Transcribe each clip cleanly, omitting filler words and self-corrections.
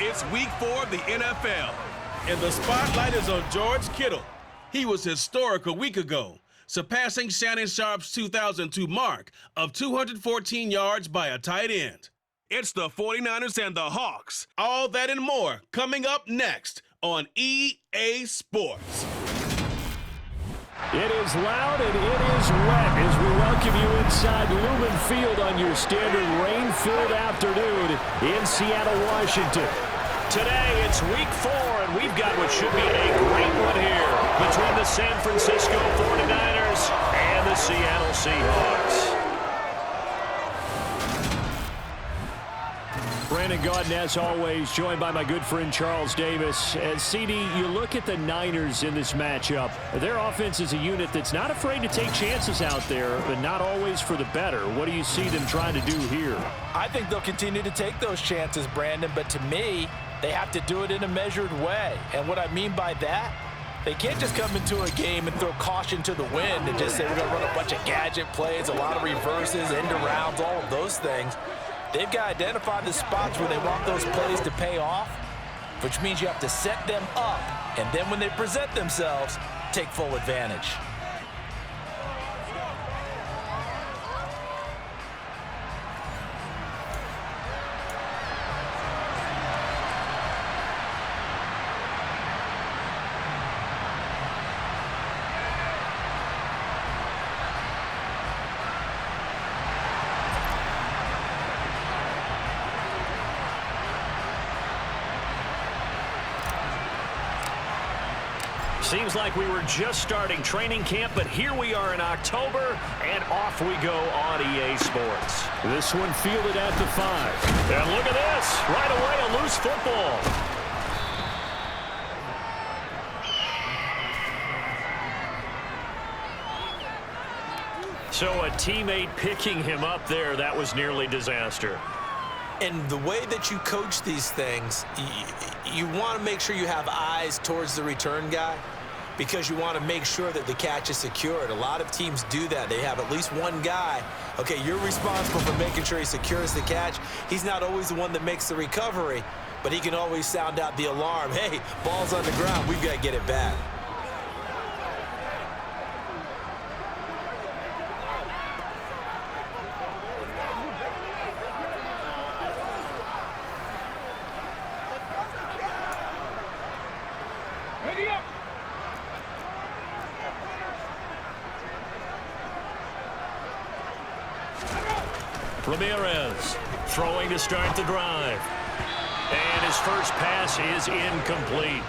It's week 4 of the NFL, and the spotlight is on George Kittle. He was historic a week ago, surpassing Shannon Sharpe's 2002 mark of 214 yards by a tight end. It's the 49ers and the Hawks. All that and more coming up next on EA Sports. It is loud and it is wet as we welcome you inside Lumen Field on your standard rain-filled afternoon in Seattle, Washington. Today it's week 4 and we've got what should be a great one here between the San Francisco 49ers and the Seattle Seahawks. Brandon Gaudin, as always, joined by my good friend Charles Davis. And CD, you look at the Niners in this matchup. Their offense is a unit that's not afraid to take chances out there, but not always for the better. What do you see them trying to do here? I think they'll continue to take those chances, Brandon, but to me, they have to do it in a measured way. And what I mean by that, they can't just come into a game and throw caution to the wind and just say we're going to run a bunch of gadget plays, a lot of reverses, end arounds, all of those things. They've got to identify the spots where they want those plays to pay off, which means you have to set them up, and then when they present themselves, take full advantage. Seems like we were just starting training camp, but here we are in October, and off we go on EA Sports. This one fielded at the 5. And look at this. Right away, a loose football. So a teammate picking him up there, that was nearly disaster. And the way that you coach these things, you want to make sure you have eyes towards the return guy because you want to make sure that the catch is secured. A lot of teams do that. They have at least one guy. Okay, you're responsible for making sure he secures the catch. He's not always the one that makes the recovery, but he can always sound out the alarm. Hey, ball's on the ground. We've got to get it back. Ramirez throwing to start the drive. And his first pass is incomplete.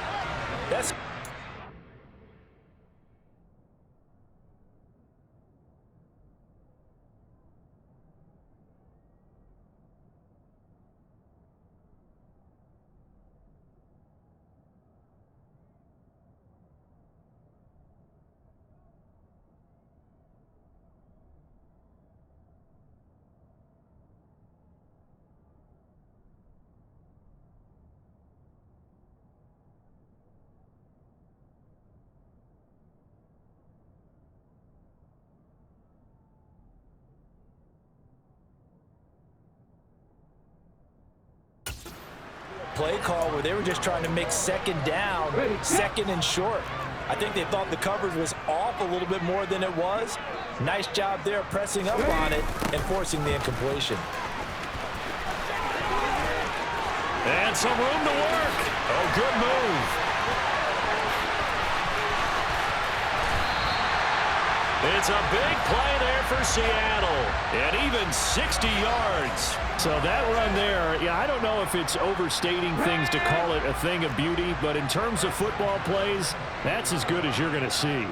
That's play call where they were just trying to make second down, second and short. I think they thought the coverage was off a little bit more than it was. Nice job there pressing up on it and forcing the incompletion. And some room to work. Oh, good move. It's a big play there for Seattle. And even 60 yards. So that run there, yeah, I don't know if it's overstating things to call it a thing of beauty, but in terms of football plays, that's as good as you're going to see.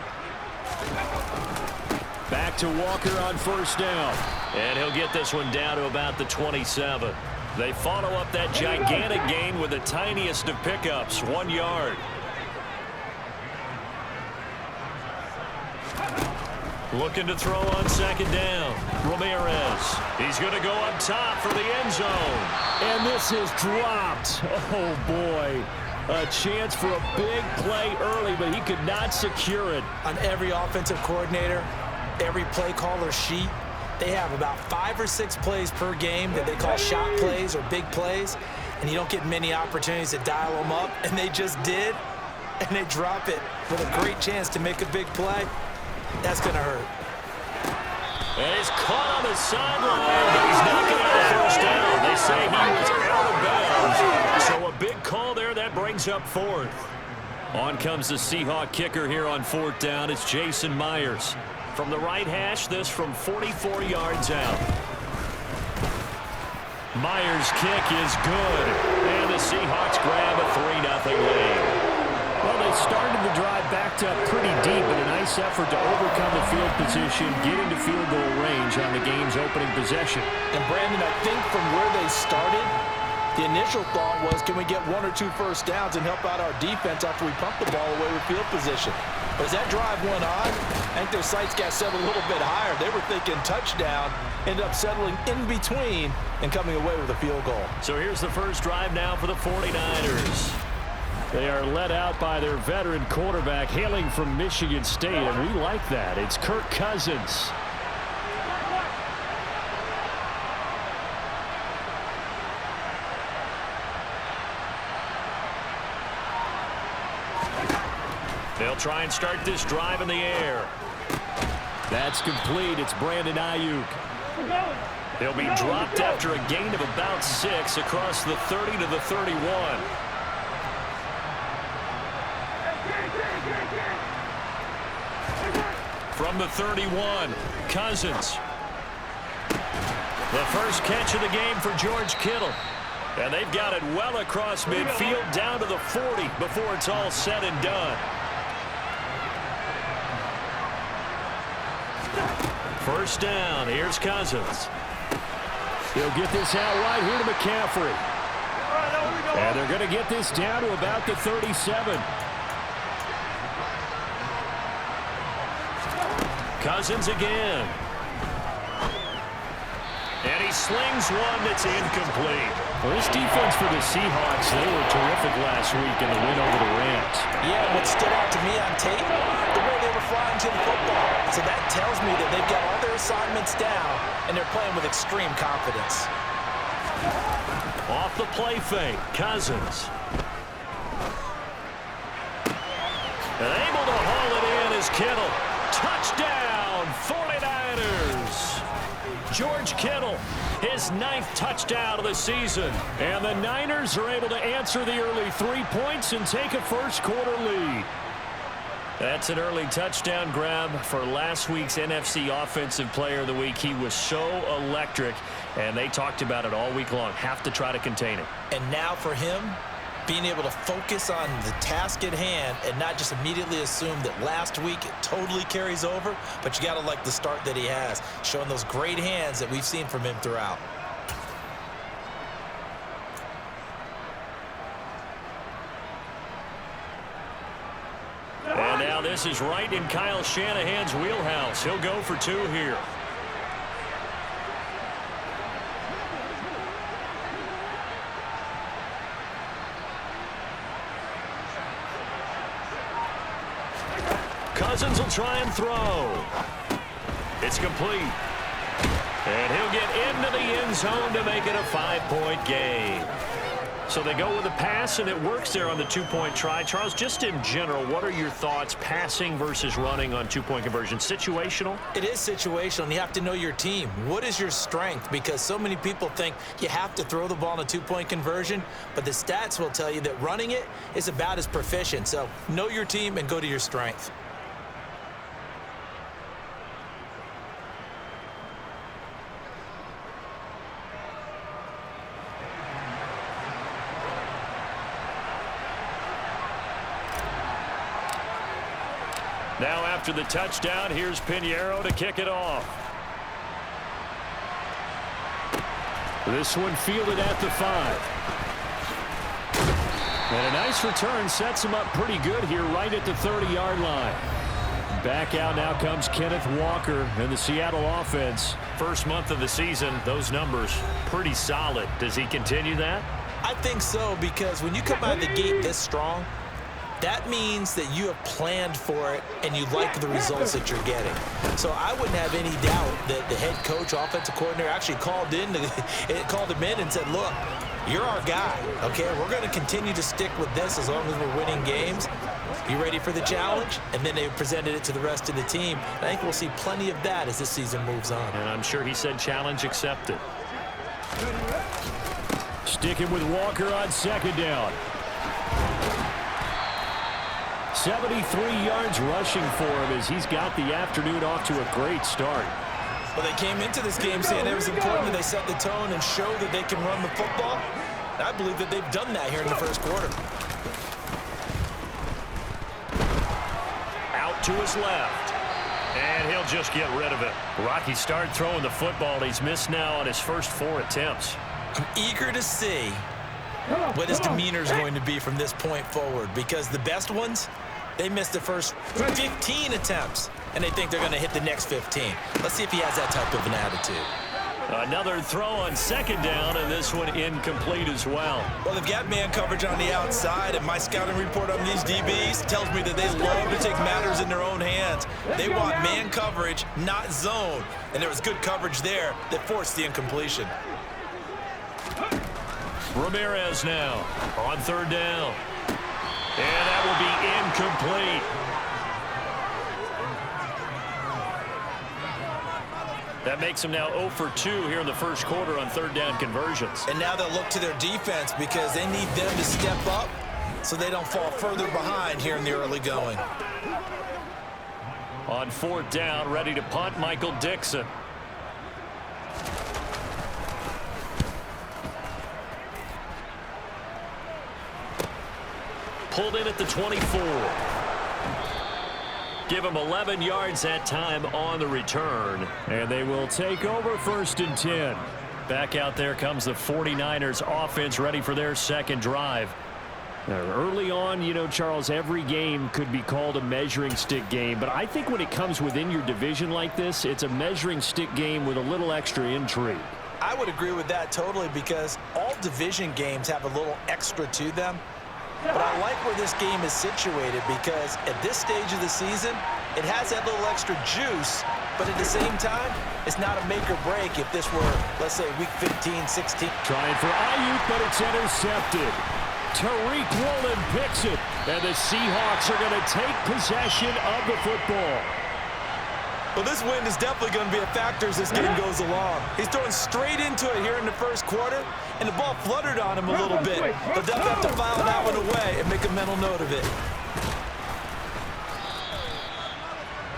Back to Walker on first down. And he'll get this one down to about the 27. They follow up that gigantic gain with the tiniest of pickups, 1 yard. Looking to throw on second down. Ramirez. He's going to go up top for the end zone. And this is dropped. Oh, boy. A chance for a big play early, but he could not secure it. On every offensive coordinator, every play caller sheet, they have about 5 or 6 plays per game that they call shot plays or big plays. and you don't get many opportunities to dial them up, and they just did, and they drop it with a great chance to make a big play, that's going to hurt. And he's caught on the sideline, but he's not going to get a first down. They say he was out of bounds. So a big call there. That brings up fourth. On comes the Seahawk kicker here on fourth down. It's Jason Myers. From the right hash, this from 44 yards out. Myers' kick is good. And the Seahawks grab a 3-0 lead. Well, they started the drive backed up pretty deep, but a nice effort to overcome the field position, get into field goal range on the game's opening possession. And, Brandon, I think from where they started, the initial thought was, can we get 1 or 2 first downs and help out our defense after we pump the ball away with field position? But as that drive went on, I think their sights got set a little bit higher. They were thinking touchdown, ended up settling in between and coming away with a field goal. So here's the first drive now for the 49ers. They are led out by their veteran quarterback hailing from Michigan State, and we like that. It's Kirk Cousins. They'll try and start this drive in the air. That's complete. It's Brandon Ayuk. He'll be dropped after a gain of about 6 across the 30 to the 31. From the 31, Cousins. The first catch of the game for George Kittle. And they've got it well across midfield down to the 40 before it's all said and done. First down, here's Cousins. He'll get this out wide here to McCaffrey. And they're going to get this down to about the 37. Cousins again. And he slings one that's incomplete. Well, this defense for the Seahawks, they were terrific last week in the win over the Rams. Yeah, what stood out to me on tape, the way they were flying to the football. So that tells me that they've got all their assignments down, and they're playing with extreme confidence. Off the play fake, Cousins. And able to haul it in is Kittle. Touchdown, 49ers. George Kittle, his 9th touchdown of the season. And the Niners are able to answer the early 3 points and take a first-quarter lead. That's an early touchdown grab for last week's NFC Offensive Player of the Week. He was so electric, and they talked about it all week long. Have to try to contain it. And now for him, being able to focus on the task at hand and not just immediately assume that last week it totally carries over, but you got to like the start that he has, showing those great hands that we've seen from him throughout. And now this is right in Kyle Shanahan's wheelhouse. He'll go for 2 here. Cousins will try and throw. It's complete. And he'll get into the end zone to make it a 5-point game. So they go with a pass, and it works there on the 2-point try. Charles, just in general, what are your thoughts passing versus running on 2-point conversion? Situational? It is situational, and you have to know your team. What is your strength? Because so many people think you have to throw the ball in a 2-point conversion, but the stats will tell you that running it is about as proficient. So know your team and go to your strength. Now after the touchdown, here's Pinheiro to kick it off. This one fielded at the 5. And a nice return sets him up pretty good here right at the 30-yard line. Back out now comes Kenneth Walker and the Seattle offense. First month of the season, those numbers pretty solid. Does he continue that? I think so, because when you come out of the gate this strong, that means that you have planned for it and you like the results that you're getting. So I wouldn't have any doubt that the head coach, offensive coordinator, actually called him in and said, look, you're our guy, okay? We're going to continue to stick with this as long as we're winning games. You ready for the challenge? And then they presented it to the rest of the team. I think we'll see plenty of that as this season moves on. And I'm sure he said challenge accepted. Sticking with Walker on second down. 73 yards rushing for him as he's got the afternoon off to a great start. Well, they came into this game saying it was important that they set the tone and show that they can run the football. And I believe that they've done that here in the first quarter. Out to his left. And he'll just get rid of it. Rocky started throwing the football. He's missed now on his first 4 attempts. I'm eager to see what his demeanor is going to be from this point forward, because the best ones, they missed the first 15 attempts, and they think they're going to hit the next 15. Let's see if he has that type of an attitude. Another throw on second down, and this one incomplete as well. Well, they've got man coverage on the outside, and my scouting report on these DBs tells me that they love to take matters in their own hands. They want man coverage, not zone, and there was good coverage there that forced the incompletion. Ramirez now on third down. And that will be incomplete. That makes them now 0 for 2 here in the first quarter on third down conversions. And now they'll look to their defense because they need them to step up so they don't fall further behind here in the early going. On fourth down, ready to punt, Michael Dixon. Pulled in at the 24. Give him 11 yards that time on the return. And they will take over first and 10. Back out there comes the 49ers offense ready for their second drive. Now, early on, you know, Charles, every game could be called a measuring stick game. But I think when it comes within your division like this, it's a measuring stick game with a little extra intrigue. I would agree with that totally, because all division games have a little extra to them. But I like where this game is situated, because at this stage of the season, it has that little extra juice, but at the same time, it's not a make or break if this were, let's say, week 15, 16. Trying for Ayuk, but it's intercepted. Tariq Woolen picks it, and the Seahawks are going to take possession of the football. Well, this wind is definitely going to be a factor as this game goes along. He's throwing straight into it here in the first quarter, and the ball fluttered on him a little bit. He'll definitely have to file that one away and make a mental note of it.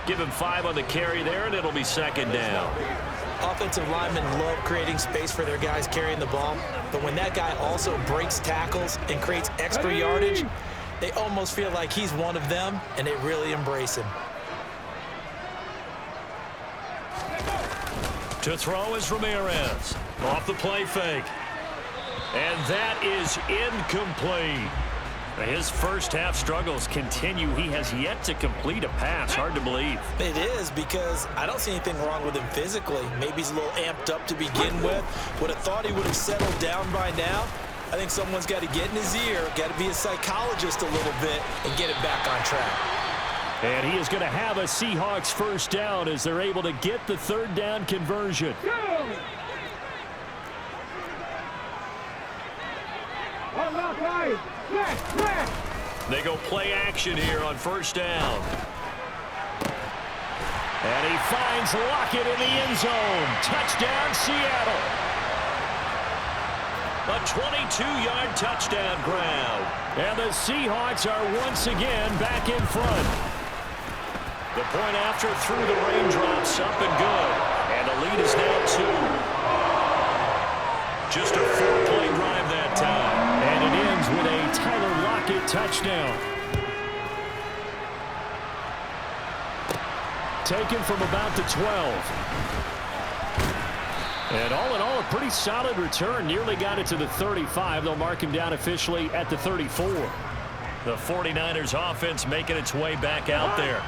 Give him 5 on the carry there, and it'll be second down. Offensive linemen love creating space for their guys carrying the ball, but when that guy also breaks tackles and creates extra yardage, they almost feel like he's one of them, and they really embrace him. To throw is Ramirez. Off the play fake. And that is incomplete. His first half struggles continue. He has yet to complete a pass. Hard to believe. It is, because I don't see anything wrong with him physically. Maybe he's a little amped up to begin with. Would have thought he would have settled down by now. I think someone's got to get in his ear, got to be a psychologist a little bit, and get it back on track. And he is going to have a Seahawks first down as they're able to get the third down conversion. They go play action here on first down. And he finds Lockett in the end zone. Touchdown, Seattle. A 22-yard touchdown grab. And the Seahawks are once again back in front. The point after through the raindrops, up and good. And the lead is now 2. Just a 4-play drive that time. And it ends with a Tyler Lockett touchdown. Taken from about the 12. And all in all, a pretty solid return. Nearly got it to the 35. They'll mark him down officially at the 34. The 49ers offense making its way back out there.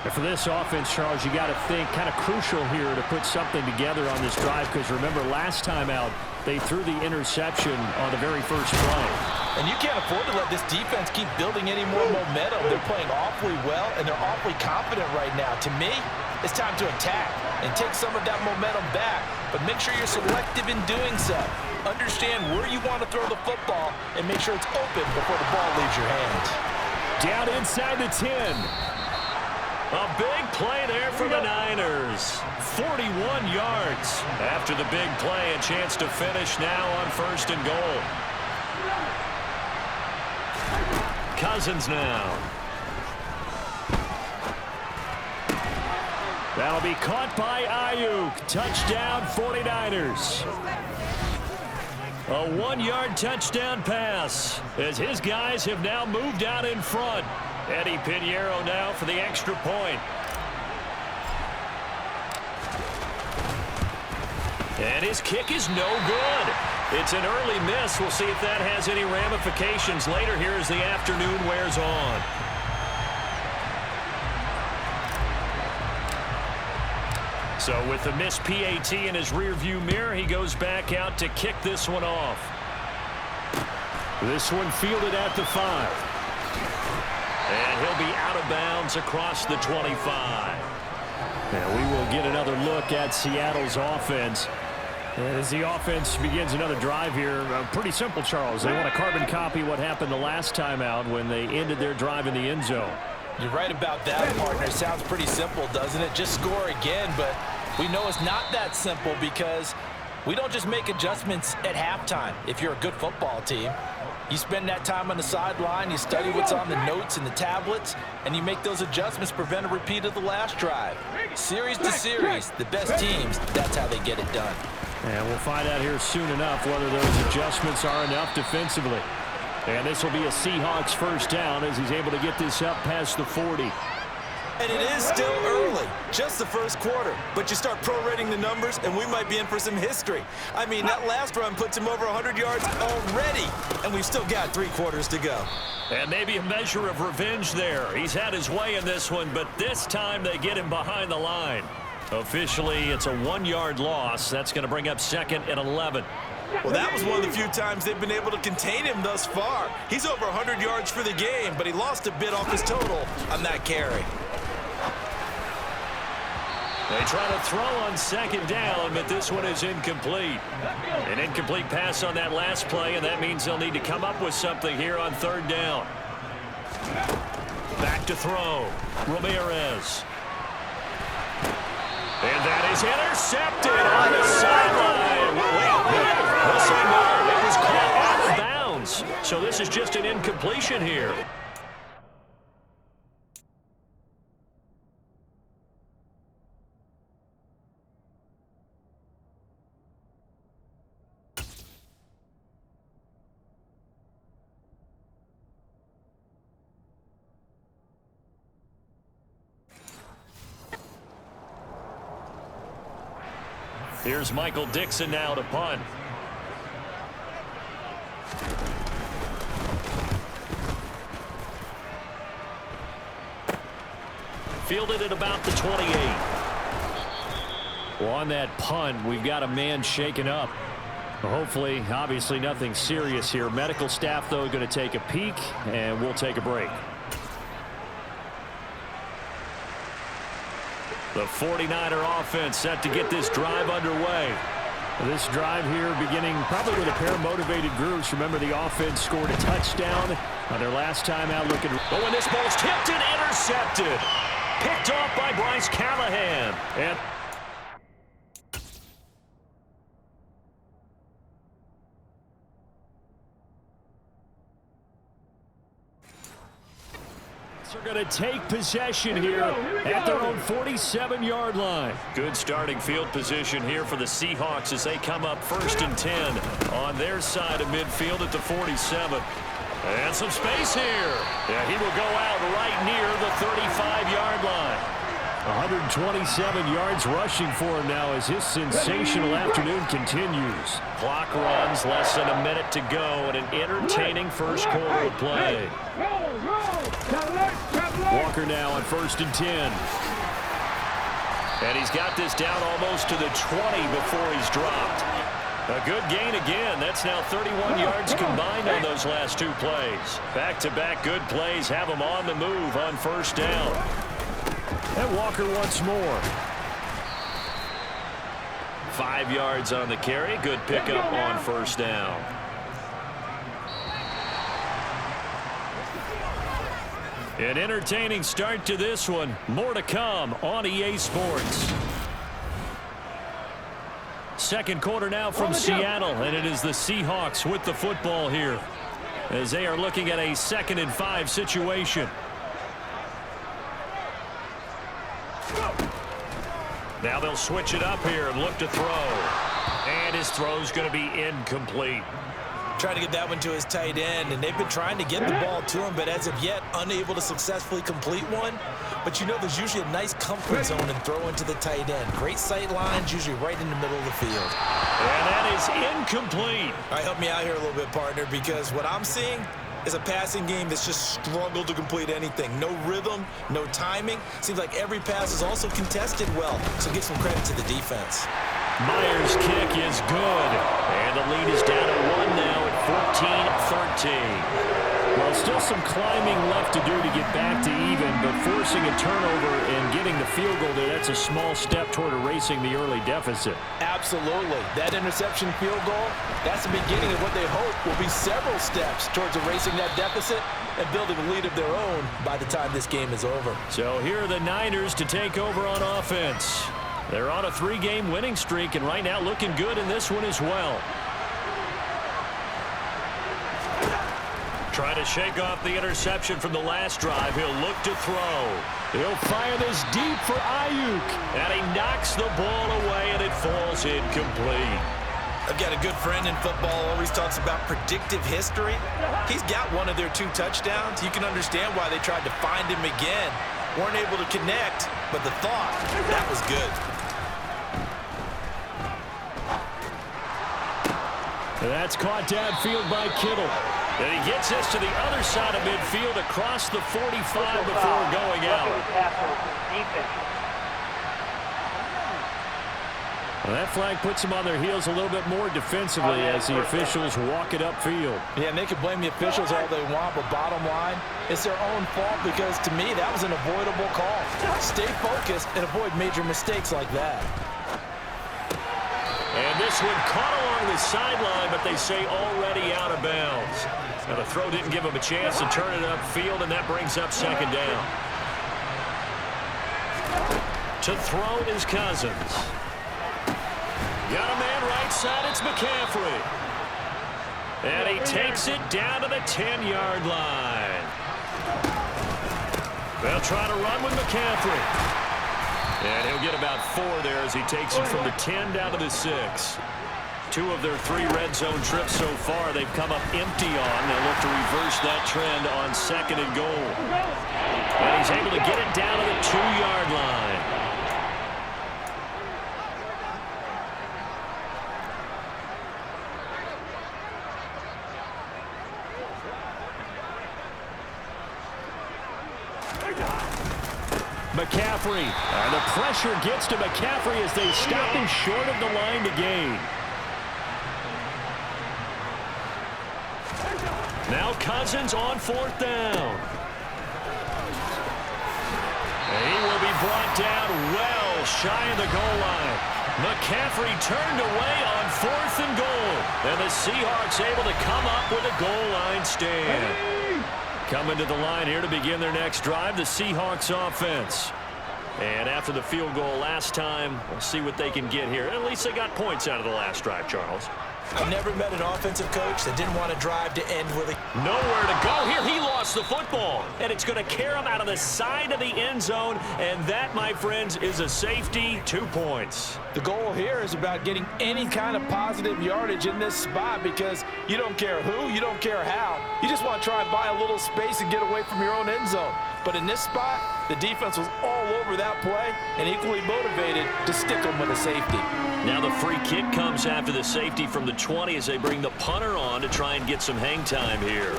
And for this offense, Charles, you got to think kind of crucial here to put something together on this drive, because remember last time out, they threw the interception on the very first play. And you can't afford to let this defense keep building any more momentum. They're playing awfully well, and they're awfully confident right now. To me, it's time to attack and take some of that momentum back, but make sure you're selective in doing so. Understand where you want to throw the football and make sure it's open before the ball leaves your hands. Down inside the 10. A big play there for the Niners. 41 yards. After the big play, a chance to finish now on 1st and goal. Cousins now. That'll be caught by Ayuk. Touchdown 49ers. A 1-yard touchdown pass as his guys have now moved out in front. Eddie Pinheiro now for the extra point. And his kick is no good. It's an early miss. We'll see if that has any ramifications later here as the afternoon wears on. So with the missed PAT in his rearview mirror, he goes back out to kick this one off. This one fielded at the 5. And he'll be out of bounds across the 25. And we will get another look at Seattle's offense. As the offense begins another drive here, pretty simple, Charles. They want to carbon copy what happened the last time out when they ended their drive in the end zone. You're right about that, partner. Sounds pretty simple, doesn't it? Just score again, but we know it's not that simple because we don't just make adjustments at halftime. If you're a good football team, you spend that time on the sideline, you study what's on the notes and the tablets, and you make those adjustments to prevent a repeat of the last drive. Series to series, the best teams, that's how they get it done. And we'll find out here soon enough whether those adjustments are enough defensively. And this will be a Seahawks first down as he's able to get this up past the 40. And it is still early, just the first quarter. But you start prorating the numbers, and we might be in for some history. I mean, that last run puts him over 100 yards already, and we've still got 3 quarters to go. And maybe a measure of revenge there. He's had his way in this one, but this time they get him behind the line. Officially, it's a 1-yard loss. That's going to bring up 2nd and 11. Well, that was one of the few times they've been able to contain him thus far. He's over 100 yards for the game, but he lost a bit off his total on that carry. They try to throw on 2nd down, but this one is incomplete. An incomplete pass on that last play, and that means they'll need to come up with something here on 3rd down. Back to throw. Ramirez. And that is intercepted on the sideline. Wait, no, it was caught out of bounds. So this is just an incompletion here. Here's Michael Dixon now to punt. Fielded at about the 28. Well, on that punt, we've got a man shaken up. Hopefully, obviously nothing serious here. Medical staff, though, going to take a peek, and we'll take a break. The 49er offense set to get this drive underway. This drive here beginning probably with a pair of motivated groups. Remember, the offense scored a touchdown on their last time out looking. Oh, and this ball's tipped and intercepted. Picked off by Bryce Callahan. And are going to take possession here at their own 47-yard line. Good starting field position here for the Seahawks as they come up 1st and 10 on their side of midfield at the 47. And some space here. Yeah, he will go out right near the 35-yard line. 127 yards rushing for him now as his sensational afternoon continues. Clock runs, less than a minute to go, and an entertaining first quarter of play. Walker now on 1st and 10. And he's got this down almost to the 20 before he's dropped. A good gain again. That's now 31 yards combined on those last two plays. Back-to-back good plays have them on the move on first down. And Walker once more. 5 yards on the carry. Good pickup on first down. An entertaining start to this one. More to come on EA Sports. Second quarter now from Seattle, and it is the Seahawks with the football here as they are looking at a 2nd and 5 situation. Now they'll switch it up here and look to throw. And his throw's going to be incomplete. Trying to get that one to his tight end, and they've been trying to get the ball to him, but as of yet, unable to successfully complete one. But you know there's usually a nice comfort zone and throw into the tight end. Great sight lines, usually right in the middle of the field. And that is incomplete. All right, help me out here a little bit, partner, because what I'm seeing is a passing game that's just struggled to complete anything. No rhythm, no timing. Seems like every pass is also contested well, so give some credit to the defense. Myers' kick is good, and the lead is down to 1 now at 14-13. Well, still some climbing left to do to get back to even, but forcing a turnover and getting the field goal there, that's a small step toward erasing the early deficit. Absolutely. That interception field goal, that's the beginning of what they hope will be several steps towards erasing that deficit and building a lead of their own by the time this game is over. So here are the Niners to take over on offense. They're on a 3-game winning streak, and right now looking good in this one as well. Trying to shake off the interception from the last drive. He'll look to throw. He'll fire this deep for Ayuk. And he knocks the ball away, and it falls incomplete. I've got a good friend in football, always talks about predictive history. He's got one of their 2 touchdowns. You can understand why they tried to find him again. Weren't able to connect, but the thought, that was good. That's caught downfield by Kittle. And he gets this to the other side of midfield across the 45 before going out. Well, that flag puts them on their heels a little bit more defensively as the officials walk it upfield. Yeah, and they can blame the officials all they want, but bottom line, it's their own fault because, to me, that was an avoidable call. Stay focused and avoid major mistakes like that. And this one caught along the sideline, but they say already out of bounds. Now the throw didn't give him a chance to turn it upfield, and that brings up 2nd down. To throw is Cousins. Got a man right side, it's McCaffrey. And he takes it down to the 10-yard line. They'll try to run with McCaffrey. And he'll get about 4 there as he takes it from the 10 down to the 6. 2 of their 3 red zone trips so far they've come up empty on. They'll look to reverse that trend on 2nd and goal. And he's able to get it down to the 2-yard line. McCaffrey, and the pressure gets to McCaffrey as they stop him short of the line to gain. Now Cousins on 4th down. And he will be brought down well shy of the goal line. McCaffrey turned away on 4th and goal. And the Seahawks able to come up with a goal line stand. Coming to the line here to begin their next drive, the Seahawks offense. And after the field goal last time, we'll see what they can get here. At least they got points out of the last drive, Charles. I've never met an offensive coach that didn't want to drive to end with a... Nowhere to go here. He lost the football. And it's going to carry him out of the side of the end zone. And that, my friends, is a safety, 2 points. The goal here is about getting any kind of positive yardage in this spot because you don't care who, you don't care how. You just want to try and buy a little space and get away from your own end zone. But in this spot, the defense was all over that play and equally motivated to stick them with a safety. Now the free kick comes after the safety from the 20 as they bring the punter on to try and get some hang time here.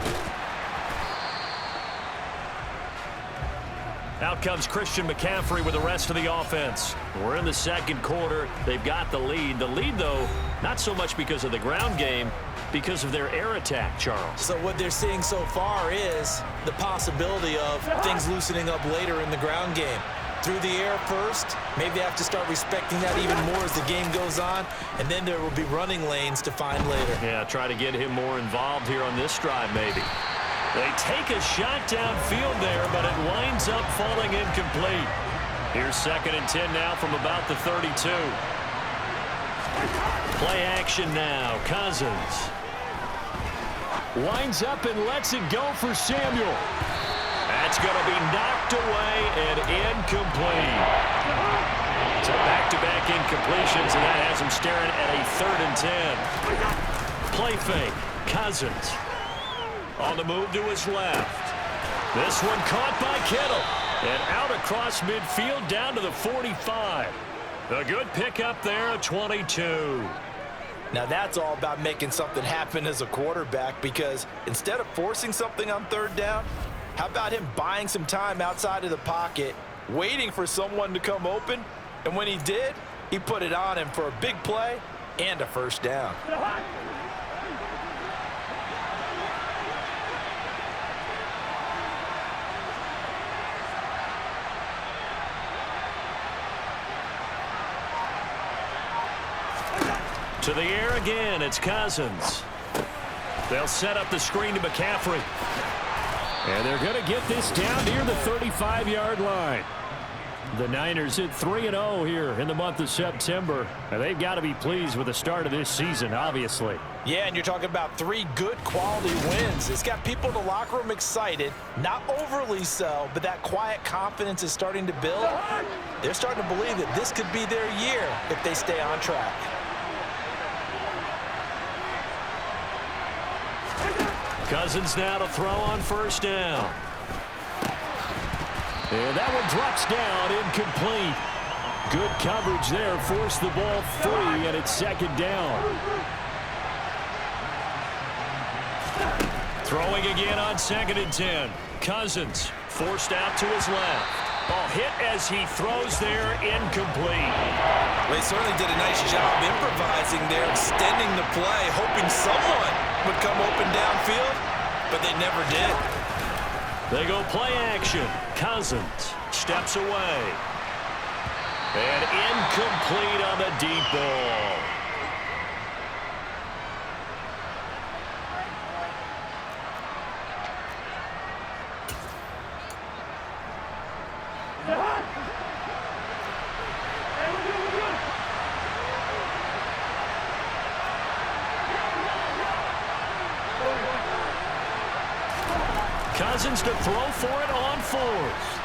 Out comes Christian McCaffrey with the rest of the offense. We're in the second quarter. They've got the lead. The lead, though, not so much because of the ground game, because of their air attack, Charles. So what they're seeing so far is the possibility of things loosening up later in the ground game. Through the air first, maybe they have to start respecting that even more as the game goes on, and then there will be running lanes to find later. Yeah, try to get him more involved here on this drive, maybe. They take a shot downfield there, but it winds up falling incomplete. Here's 2nd and 10 now from about the 32. Play action now. Cousins winds up and lets it go for Samuel. That's going to be knocked away and incomplete. So back-to-back incompletions, and that has him staring at a 3rd and 10. Play fake. Cousins on the move to his left. This one caught by Kittle. And out across midfield down to the 45. A good pickup there at 22. Now that's all about making something happen as a quarterback, because instead of forcing something on 3rd down, how about him buying some time outside of the pocket, waiting for someone to come open, and when he did, he put it on him for a big play and a 1st down. To the air again, it's Cousins. They'll set up the screen to McCaffrey. And they're going to get this down near the 35-yard line. The Niners at 3-0 here in the month of September. And they've got to be pleased with the start of this season, obviously. Yeah, and you're talking about 3 good quality wins. It's got people in the locker room excited, not overly so, but that quiet confidence is starting to build. They're starting to believe that this could be their year if they stay on track. Cousins now to throw on 1st down. And that one drops down, incomplete. Good coverage there, forced the ball free, and it's 2nd down. Throwing again on 2nd and 10. Cousins forced out to his left. Ball hit as he throws there, incomplete. Well, they certainly did a nice job improvising there, extending the play, hoping someone would come open downfield, but they never did. They go play action. Cousins steps away. And incomplete on the deep ball. Cousins to throw for it on 4th.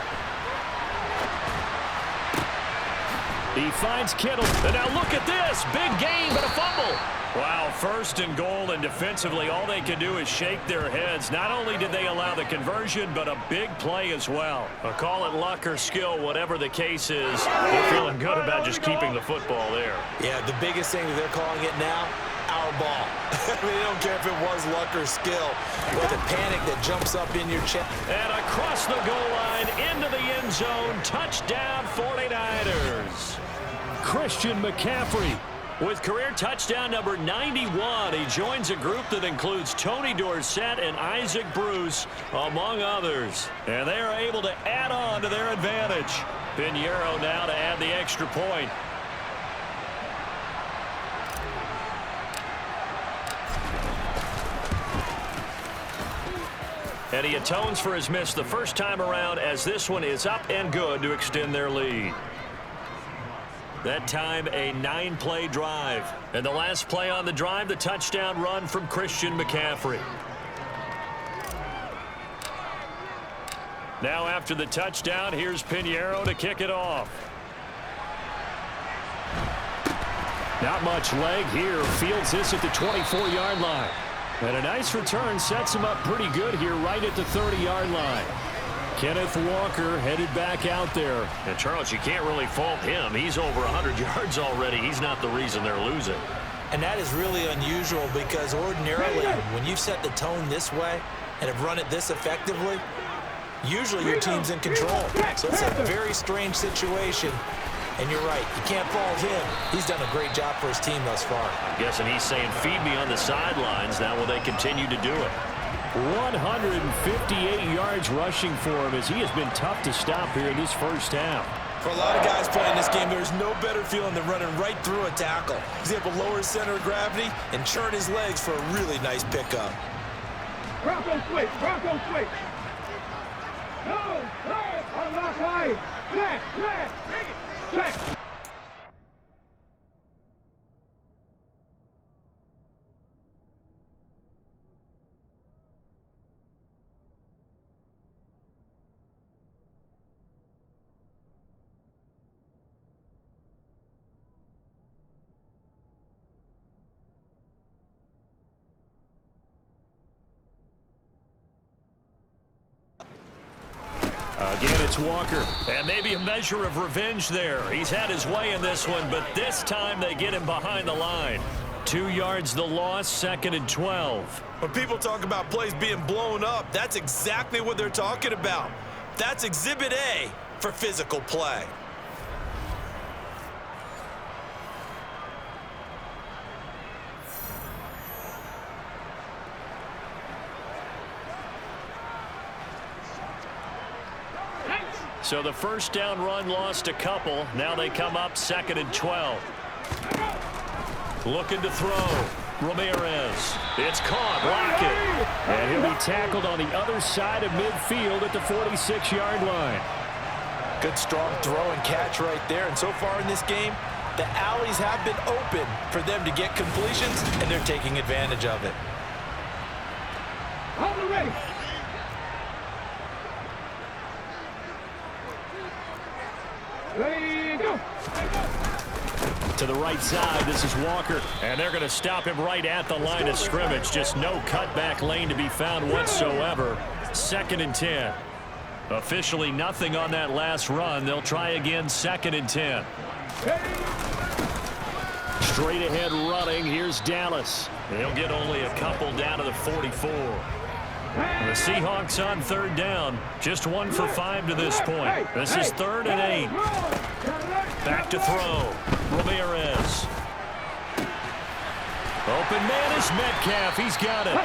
He finds Kittle. And now look at this. Big gain, but a fumble. Wow, 1st and goal, and defensively all they can do is shake their heads. Not only did they allow the conversion, but a big play as well. Or call it luck or skill, whatever the case is. They're feeling good about just keeping the football there. Yeah, the biggest thing that they're calling it now, our ball. I mean, they don't care if it was luck or skill, or the panic that jumps up in your chest. And across the goal line, into the end zone, touchdown 49ers. Christian McCaffrey with career touchdown number 91. He joins a group that includes Tony Dorsett and Isaac Bruce, among others. And they are able to add on to their advantage. Pinheiro now to add the extra point. And he atones for his miss the first time around, as this one is up and good to extend their lead. That time a 9-play drive. And the last play on the drive, the touchdown run from Christian McCaffrey. Now after the touchdown, here's Pinheiro to kick it off. Not much leg here. Fields this at the 24-yard line. And a nice return sets him up pretty good here right at the 30-yard line. Kenneth Walker headed back out there. And, Charles, you can't really fault him. He's over 100 yards already. He's not the reason they're losing. And that is really unusual, because ordinarily when you've set the tone this way and have run it this effectively, usually your team's in control. So it's a very strange situation. And you're right, you can't fault him. He's done a great job for his team thus far. I'm guessing he's saying, feed me on the sidelines. Now will they continue to do it? 158 yards rushing for him as he has been tough to stop here in this first half. For a lot of guys playing this game, there's no better feeling than running right through a tackle. He's able to lower his center of gravity and churn his legs for a really nice pickup. Bronco switch, Bronco switch. No, on the side. Check. Again, it's Walker. And maybe a measure of revenge there. He's had his way in this one, but this time they get him behind the line. 2 yards the loss, 2nd and 12. When people talk about plays being blown up, that's exactly what they're talking about. That's Exhibit A for physical play. So the first down run lost a couple. Now they come up 2nd and 12. Looking to throw. Ramirez. It's caught. Block it. And he'll be tackled on the other side of midfield at the 46-yard line. Good strong throw and catch right there. And so far in this game, the alleys have been open for them to get completions, and they're taking advantage of it. Hold the ready. Ready, go. To the right side, this is Walker. And they're going to stop him right at the line of scrimmage. Just no cutback lane to be found whatsoever. 2nd and 10. Officially nothing on that last run. They'll try again, 2nd and 10. Straight ahead running. Here's Dallas. They'll get only a couple down to the 44. The Seahawks on 3rd down. Just 1 for 5 to this point. This is 3rd and 8. Back to throw. Ramirez. Open man is Metcalf. He's got it.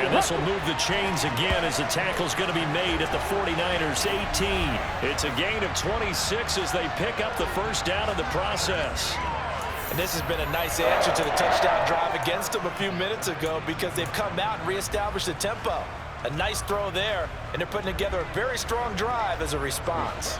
And this will move the chains again as the tackle's going to be made at the 49ers 18. It's a gain of 26 as they pick up the first down in the process. And this has been a nice answer to the touchdown drive against them a few minutes ago because they've come out and reestablished the tempo. A nice throw there, and they're putting together a very strong drive as a response.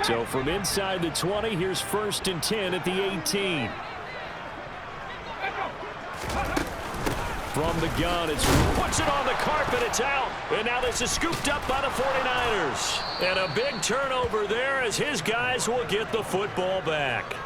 So from inside the 20, here's 1st and 10 at the 18. From the gun, it's puts it on the carpet, it's out. And now this is scooped up by the 49ers. And a big turnover there as his guys will get the football back.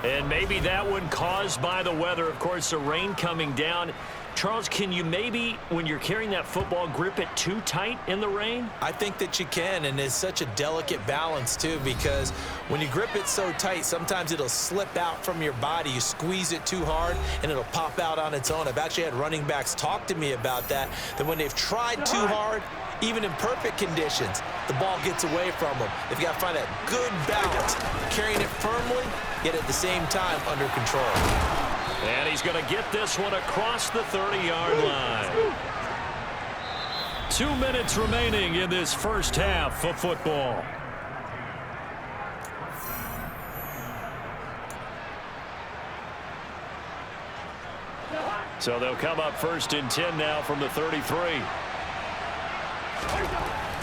And maybe that one caused by the weather. Of course, the rain coming down. Charles, can you maybe, when you're carrying that football, grip it too tight in the rain? I think that you can, and it's such a delicate balance, too, because when you grip it so tight, sometimes it'll slip out from your body. You squeeze it too hard, and it'll pop out on its own. I've actually had running backs talk to me about that when they've tried too hard, even in perfect conditions, the ball gets away from them. They've got to find that good balance, carrying it firmly, yet at the same time under control. And he's going to get this one across the 30-yard line. 2 minutes remaining in this first half of football. So they'll come up 1st and 10 now from the 33.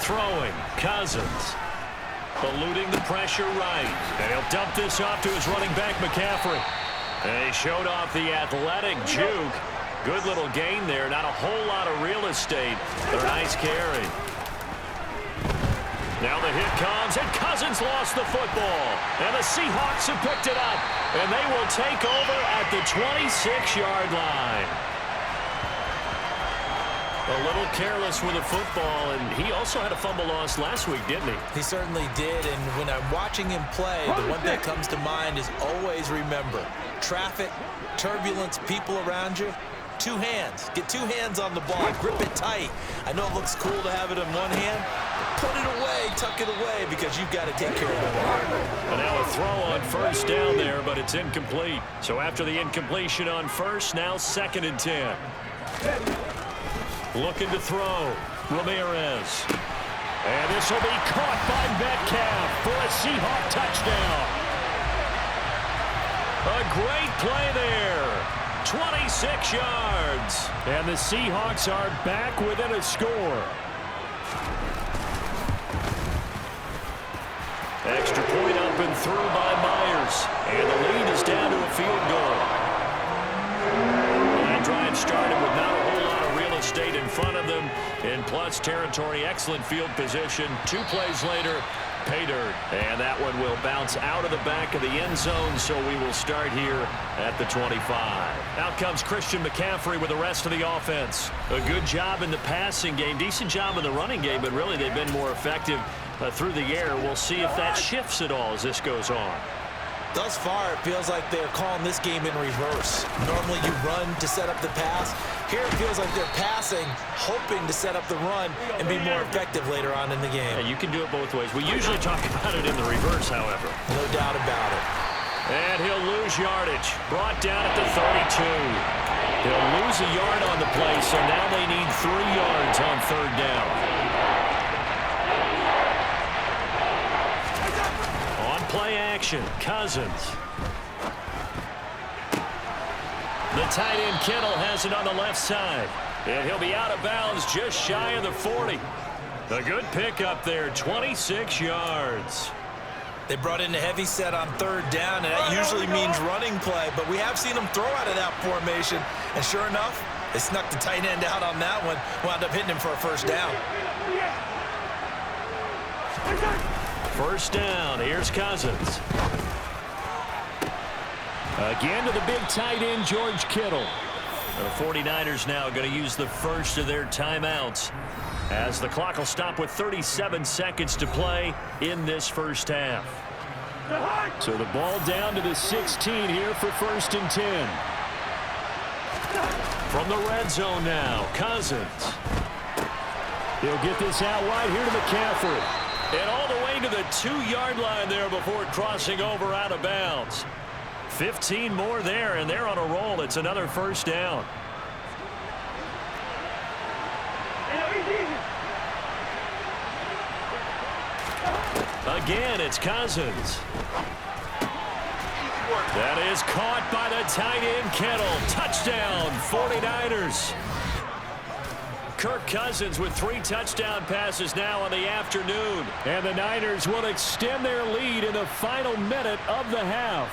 Throwing, Cousins. Eluding the pressure right. And he'll dump this off to his running back, McCaffrey. And he showed off the athletic juke. Good little gain there. Not a whole lot of real estate, but a nice carry. Now the hit comes, and Cousins lost the football. And the Seahawks have picked it up, and they will take over at the 26-yard line. A little careless with the football, and he also had a fumble loss last week, didn't he? He certainly did, and when I'm watching him play, the one that comes to mind is always remember, traffic, turbulence, people around you, two hands. Get two hands on the ball, grip it tight. I know it looks cool to have it in one hand, but put it away, tuck it away, because you've got to take care of the ball. And now a throw on first down there, but it's incomplete. So after the incompletion on first, now 2nd and 10. Looking to throw, Ramirez. And this will be caught by Metcalf for a Seahawk touchdown. A great play there. 26 yards. And the Seahawks are back within a score. Extra point up and through by Myers. And the lead is down to a field goal. That drive started with not a whole lot of real estate in front of them. In plus territory, excellent field position. 2 plays later, pay dirt. And that one will bounce out of the back of the end zone, so we will start here at the 25. Out comes Christian McCaffrey with the rest of the offense. A good job in the passing game, decent job in the running game, but really they've been more effective through the air. We'll see if that shifts at all as this goes on. Thus far, it feels like they're calling this game in reverse. Normally you run to set up the pass. Here it feels like they're passing, hoping to set up the run and be more effective later on in the game. Yeah, you can do it both ways. We usually talk about it in the reverse, however. No doubt about it. And he'll lose yardage. Brought down at the 32. He'll lose a yard on the play, so now they need 3 yards on 3rd down. Play action, Cousins. The tight end Kittle has it on the left side. And he'll be out of bounds just shy of the 40. A good pickup there, 26 yards. They brought in a heavy set on 3rd down, and that usually means running play, but we have seen them throw out of that formation. And sure enough, they snuck the tight end out on that one, wound up hitting him for a 1st down. 1st down, here's Cousins. Again to the big tight end, George Kittle. The 49ers now going to use the first of their timeouts as the clock will stop with 37 seconds to play in this first half. So the ball down to the 16 here for 1st and 10. From the red zone now, Cousins. He'll get this out wide here to McCaffrey. And all the way to the 2-yard line there before crossing over out of bounds. 15 more there, and they're on a roll. It's another 1st down. Again, it's Cousins. That is caught by the tight end Kittle. Touchdown, 49ers. Kirk Cousins with 3 touchdown passes now on the afternoon. And the Niners will extend their lead in the final minute of the half.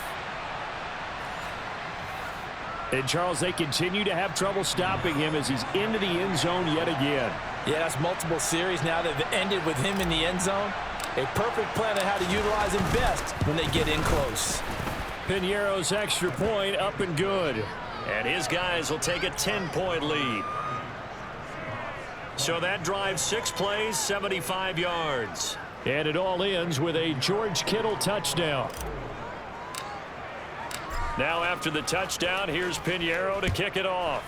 And, Charles, they continue to have trouble stopping him as he's into the end zone yet again. Yeah, that's multiple series now that have ended with him in the end zone. A perfect plan on how to utilize him best when they get in close. Piñeiro's extra point up and good. And his guys will take a 10-point lead. So that drives 6 plays, 75 yards. And it all ends with a George Kittle touchdown. Now after the touchdown, here's Piñeiro to kick it off.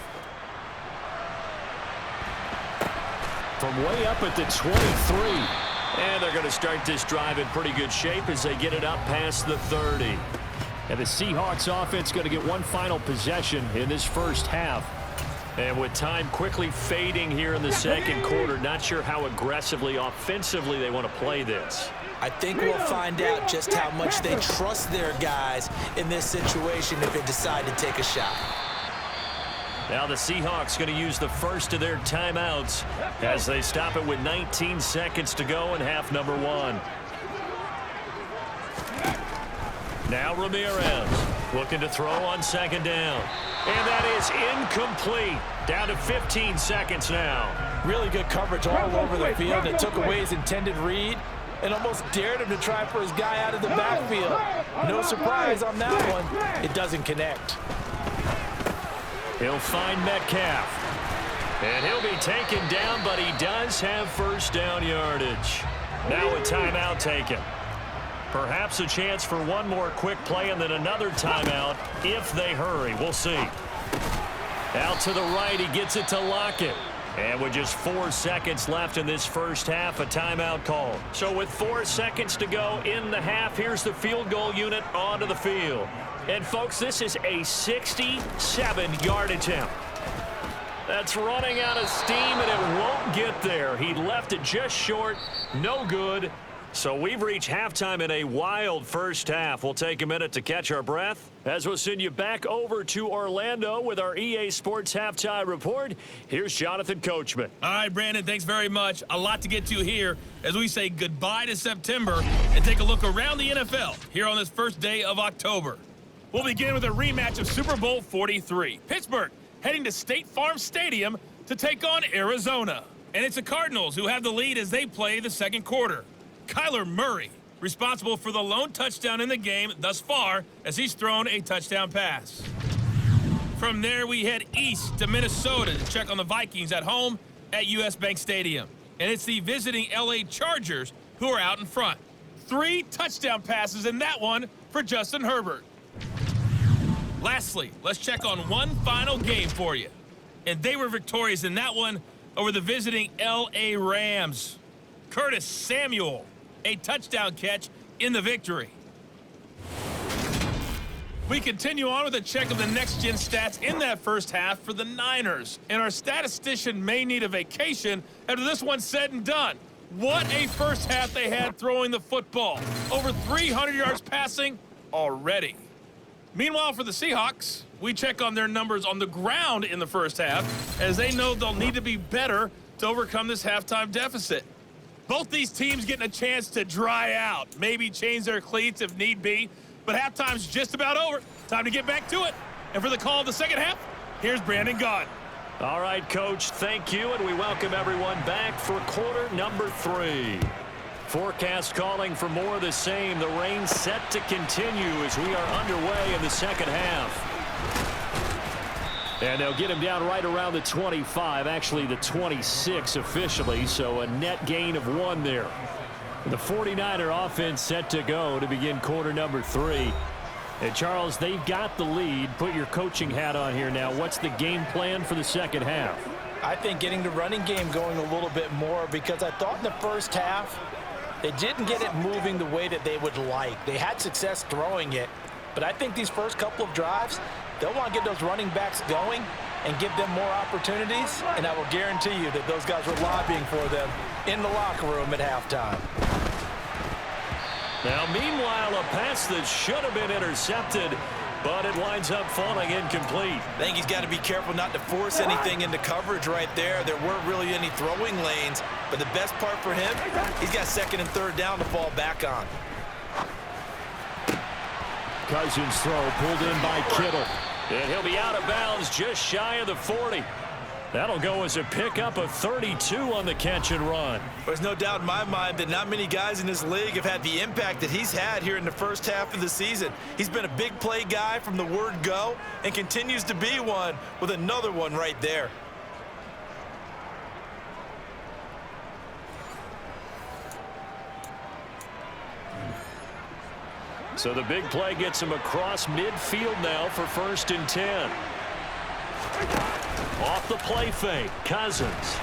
From way up at the 23. And they're going to start this drive in pretty good shape as they get it up past the 30. And the Seahawks offense going to get one final possession in this first half. And with time quickly fading here in the 2nd quarter, not sure how aggressively, offensively they want to play this. I think we'll find out just how much they trust their guys in this situation if they decide to take a shot. Now the Seahawks going to use the first of their timeouts as they stop it with 19 seconds to go in half number 1. Now Ramirez looking to throw on 2nd down. And that is incomplete. Down to 15 seconds now. Really good coverage all over the field. It took away his intended read. and almost dared him to try for his guy out of the backfield. No surprise on that one. It doesn't connect. He'll find Metcalf. And he'll be taken down, but he does have first down yardage. Now a timeout taken. Perhaps a chance for one more quick play and then another timeout if they hurry. We'll see. Out to the right, he gets it to Lockett. And with just 4 seconds left in this first half, a timeout call. So with 4 seconds to go in the half, here's the field goal unit onto the field. And folks, this is a 67-yard attempt. That's running out of steam, and it won't get there. He left it just short. No good. So we've reached halftime in a wild first half. We'll take a minute to catch our breath as we'll send you back over to Orlando with our EA Sports Halftime Report. Here's Jonathan Coachman. All right, Brandon, thanks very much. A lot to get to here as we say goodbye to September and take a look around the NFL here on this first day of October. We'll begin with a rematch of Super Bowl 43. Pittsburgh heading to State Farm Stadium to take on Arizona. And it's the Cardinals who have the lead as they play the second quarter. Kyler Murray, responsible for the lone touchdown in the game thus far as he's thrown a touchdown pass. From there, we head east to Minnesota to check on the Vikings at home at US Bank Stadium. And it's the visiting LA Chargers who are out in front. 3 touchdown passes in that one for Justin Herbert. Lastly, let's check on one final game for you. And they were victorious in that one over the visiting LA Rams. Curtis Samuel, a touchdown catch in the victory. We continue on with a check of the next-gen stats in that first half for the Niners. And our statistician may need a vacation after this one's said and done. What a first half they had throwing the football. Over 300 yards passing already. Meanwhile, for the Seahawks, we check on their numbers on the ground in the first half, as they know they'll need to be better to overcome this halftime deficit. Both these teams getting a chance to dry out, maybe change their cleats if need be, but halftime's just about over. Time to get back to it. And for the call of the second half, here's Brandon Gaudin. All right, Coach, thank you, and we welcome everyone back for quarter number 3. Forecast calling for more of the same. The rain set to continue as we are underway in the second half. And they'll get him down right around the 25, actually the 26 officially, so a net gain of 1 there. The 49er offense set to go to begin quarter number 3. And Charles, they've got the lead. Put your coaching hat on here now. What's the game plan for the second half? I think getting the running game going a little bit more, because I thought in the first half they didn't get it moving the way that they would like. They had success throwing it, but I think these first couple of drives, they'll want to get those running backs going and give them more opportunities, and I will guarantee you that those guys were lobbying for them in the locker room at halftime. Now, meanwhile, a pass that should have been intercepted, but it winds up falling incomplete. I think he's got to be careful not to force anything into coverage right there. There weren't really any throwing lanes, but the best part for him, he's got second and third down to fall back on. Cousins throw pulled in by Kittle. And he'll be out of bounds just shy of the 40. That'll go as a pickup of 32 on the catch and run. There's no doubt in my mind that not many guys in this league have had the impact that he's had here in the first half of the season. He's been a big play guy from the word go and continues to be one with another one right there. So the big play gets him across midfield now for 1st and 10. Off the play fake, Cousins.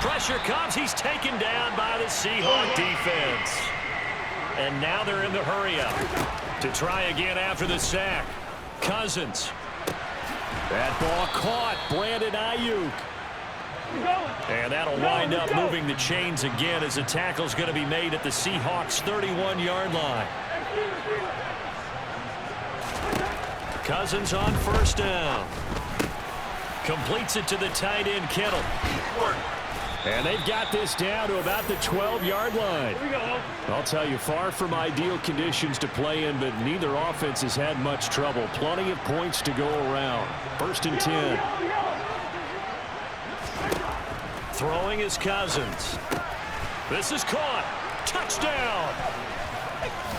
Pressure comes, he's taken down by the Seahawk defense. And now they're in the hurry-up to try again after the sack. Cousins. That ball caught, Brandon Ayuk. And that'll wind up moving the chains again as the tackle's going to be made at the Seahawks' 31-yard line. Cousins on 1st down. Completes it to the tight end, Kittle. And they've got this down to about the 12-yard line. I'll tell you, far from ideal conditions to play in, but neither offense has had much trouble. Plenty of points to go around. 1st and 10. Throwing is Cousins. This is caught. Touchdown!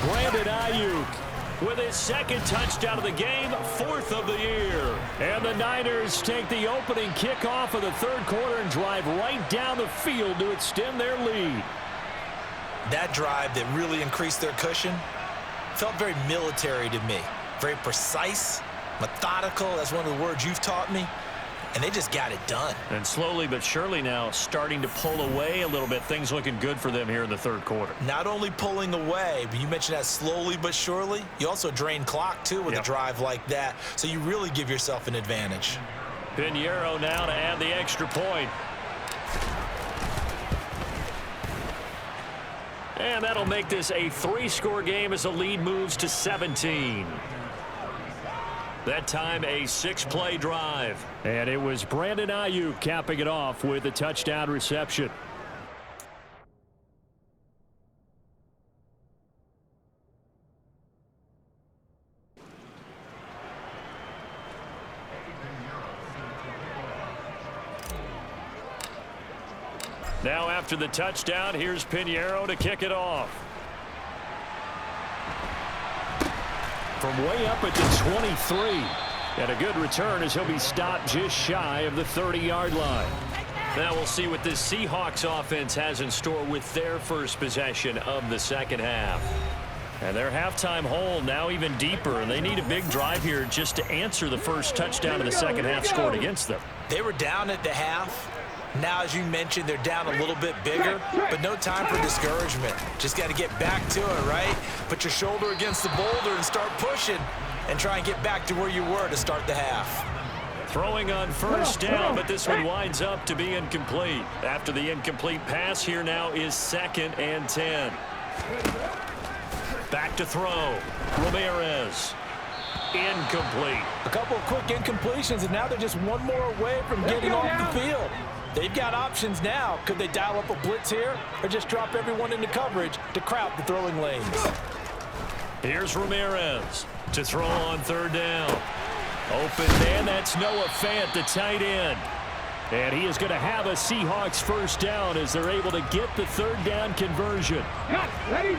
Brandon Ayuk with his second touchdown of the game, 4th of the year. And the Niners take the opening kickoff of the third quarter and drive right down the field to extend their lead. That drive that really increased their cushion felt very military to me. Very precise, methodical. That's one of the words you've taught me. And they just got it done. And slowly but surely now starting to pull away a little bit. Things looking good for them here in the third quarter. Not only pulling away, but you mentioned that slowly but surely. You also drain clock, too, with a drive like that. So you really give yourself an advantage. Pinheiro now to add the extra point. And that'll make this a 3-score game as the lead moves to 17. That time a 6-play drive. And it was Brandon Ayuk capping it off with a touchdown reception. Now after the touchdown, here's Pinheiro to kick it off. From way up at the 23. And a good return as he'll be stopped just shy of the 30-yard line. Now we'll see what this Seahawks offense has in store with their first possession of the second half. And their halftime hole now even deeper, and they need a big drive here just to answer the first touchdown of the second half scored against them. They were down at the half. Now, as you mentioned, they're down a little bit bigger, but no time for discouragement. Just got to get back to it, right? Put your shoulder against the boulder and start pushing and try and get back to where you were to start the half. Throwing on first down, but this one winds up to be incomplete. After the incomplete pass, here now is 2nd and 10. Back to throw. Ramirez. Incomplete. A couple of quick incompletions, and now they're just one more away from getting off the field. They've got options now. Could they dial up a blitz here or just drop everyone into coverage to crowd the throwing lanes? Here's Ramirez to throw on 3rd down. Open man, that's Noah Fant, the tight end. And he is going to have a Seahawks first down as they're able to get the 3rd down conversion. Ready?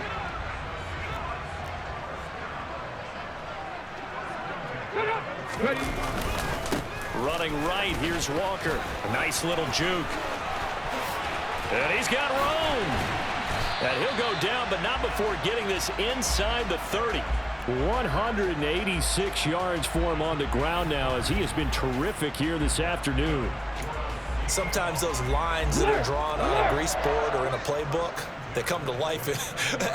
Ready? Running right, here's Walker. A nice little juke. And he's got room. And he'll go down, but not before getting this inside the 30. 186 yards for him on the ground now as he has been terrific here this afternoon. Sometimes those lines that are drawn on a grease board or in a playbook, they come to life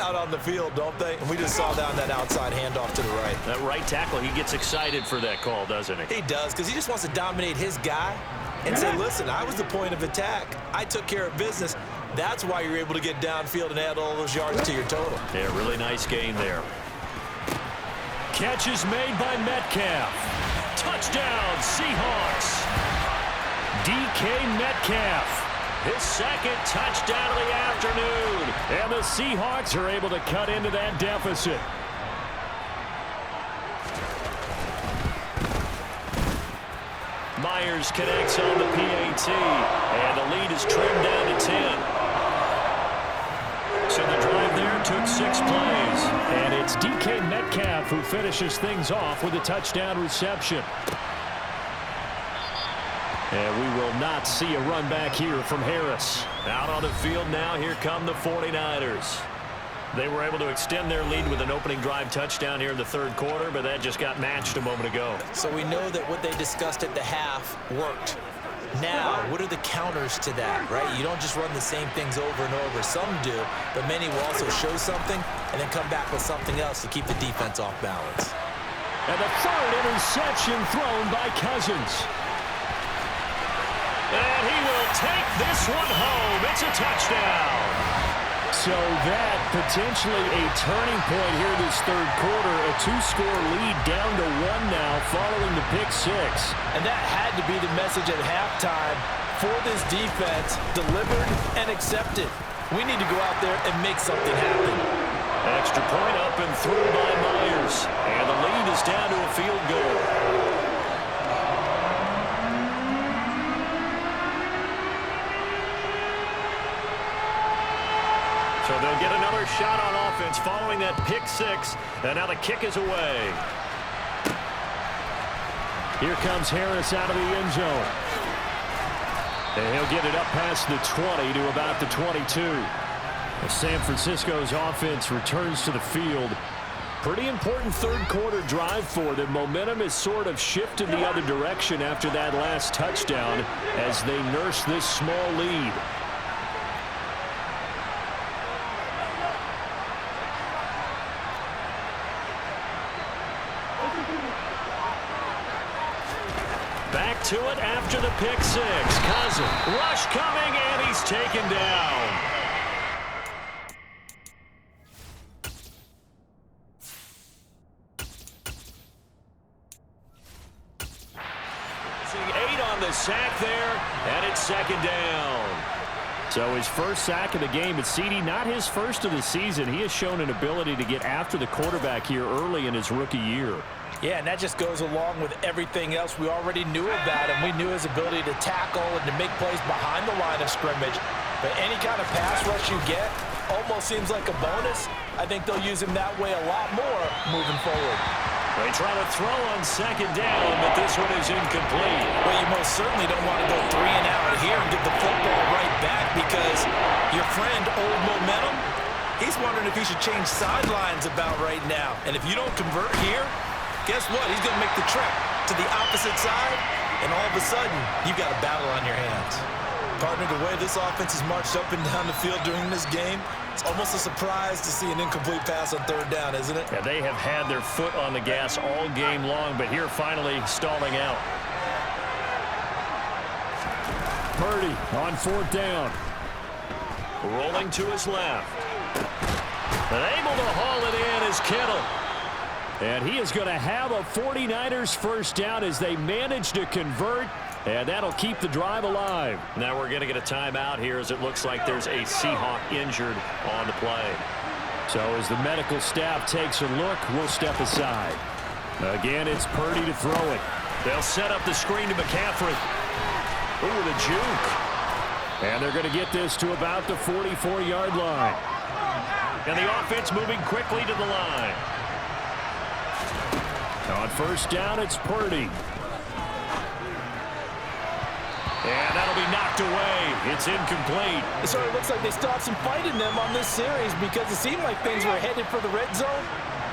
out on the field, don't they? And we just saw down that outside handoff to the right. That right tackle, he gets excited for that call, doesn't he? He does, because he just wants to dominate his guy and say, listen, I was the point of attack. I took care of business. That's why you're able to get downfield and add all those yards to your total. Yeah, really nice gain there. Catch is made by Metcalf. Touchdown, Seahawks. DK Metcalf. His second touchdown of the afternoon. And the Seahawks are able to cut into that deficit. Myers connects on the PAT. And the lead is trimmed down to 10. So the drive there took 6 plays. And it's DK Metcalf who finishes things off with a touchdown reception. And we will not see a run back here from Harris. Out on the field now, here come the 49ers. They were able to extend their lead with an opening drive touchdown here in the third quarter, but that just got matched a moment ago. So we know that what they discussed at the half worked. Now, what are the counters to that, right? You don't just run the same things over and over. Some do, but many will also show something and then come back with something else to keep the defense off balance. And the 3rd interception thrown by Cousins. And he will take this one home. It's a touchdown. So that potentially a turning point here this third quarter. A 2-score lead down to 1 now following the pick 6. And that had to be the message at halftime for this defense. Delivered and accepted. We need to go out there and make something happen. Extra point up and through by Myers. And the lead is down to a field goal. So they'll get another shot on offense following that pick six. And now the kick is away. Here comes Harris out of the end zone. And he'll get it up past the 20 to about the 22. As San Francisco's offense returns to the field. Pretty important third-quarter drive for them. Momentum is sort of shifted the other direction after that last touchdown as they nurse this small lead. Back to it after the pick six. Cousin, rush coming, and he's taken down. 8 on the sack there, and it's second down. So his first sack of the game at CD, not his first of the season. He has shown an ability to get after the quarterback here early in his rookie year. Yeah, and that just goes along with everything else we already knew about him. We knew his ability to tackle and to make plays behind the line of scrimmage. But any kind of pass rush you get almost seems like a bonus. I think they'll use him that way a lot more moving forward. They try to throw on second down, but this one is incomplete. Well, you most certainly don't want to go 3 and out here and get the football right back because your friend, Old Momentum, he's wondering if he should change sidelines about right now. And if you don't convert here, guess what? He's going to make the trek to the opposite side, and all of a sudden, you've got a battle on your hands. Partner, the way this offense has marched up and down the field during this game, it's almost a surprise to see an incomplete pass on third down, isn't it? Yeah, they have had their foot on the gas all game long, but here finally stalling out. Purdy on fourth down. Rolling to his left. And able to haul it in is Kittle. And he is going to have a 49ers first down as they manage to convert. And that'll keep the drive alive. Now we're going to get a timeout here as it looks like there's a Seahawk injured on the play. So as the medical staff takes a look, we'll step aside. Again, it's Purdy to throw it. They'll set up the screen to McCaffrey. Ooh, the juke. And they're going to get this to about the 44-yard line. And the offense moving quickly to the line. On first down, it's Purdy. And that'll be knocked away. It's incomplete. It sort of looks like they still have some fight in them on this series because it seemed like things were headed for the red zone.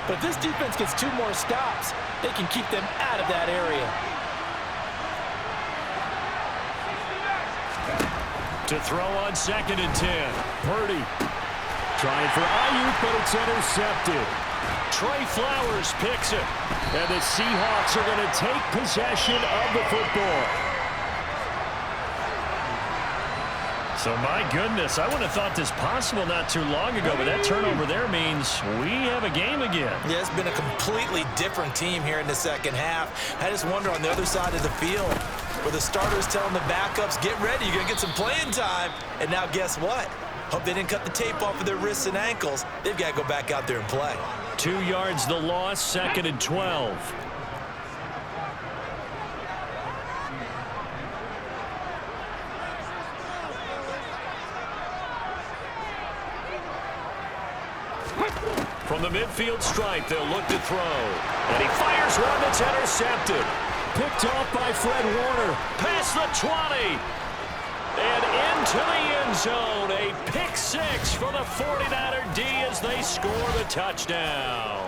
But if this defense gets 2 more stops, they can keep them out of that area. To throw on second and 10. Purdy trying for Ayuk, but it's intercepted. Trey Flowers picks it. And the Seahawks are going to take possession of the football. So, my goodness, I wouldn't have thought this possible not too long ago, but that turnover there means we have a game again. Yeah, it's been a completely different team here in the second half. I just wonder on the other side of the field where the starters telling the backups, get ready, you're going to get some playing time. And now guess what? Hope they didn't cut the tape off of their wrists and ankles. They've got to go back out there and play. 2 yards the loss, second and 12. From the midfield stripe, they'll look to throw. And he fires one that's intercepted. Picked off by Fred Warner. Past the 20. And into the end zone. A pick six for the 49er D as they score the touchdown.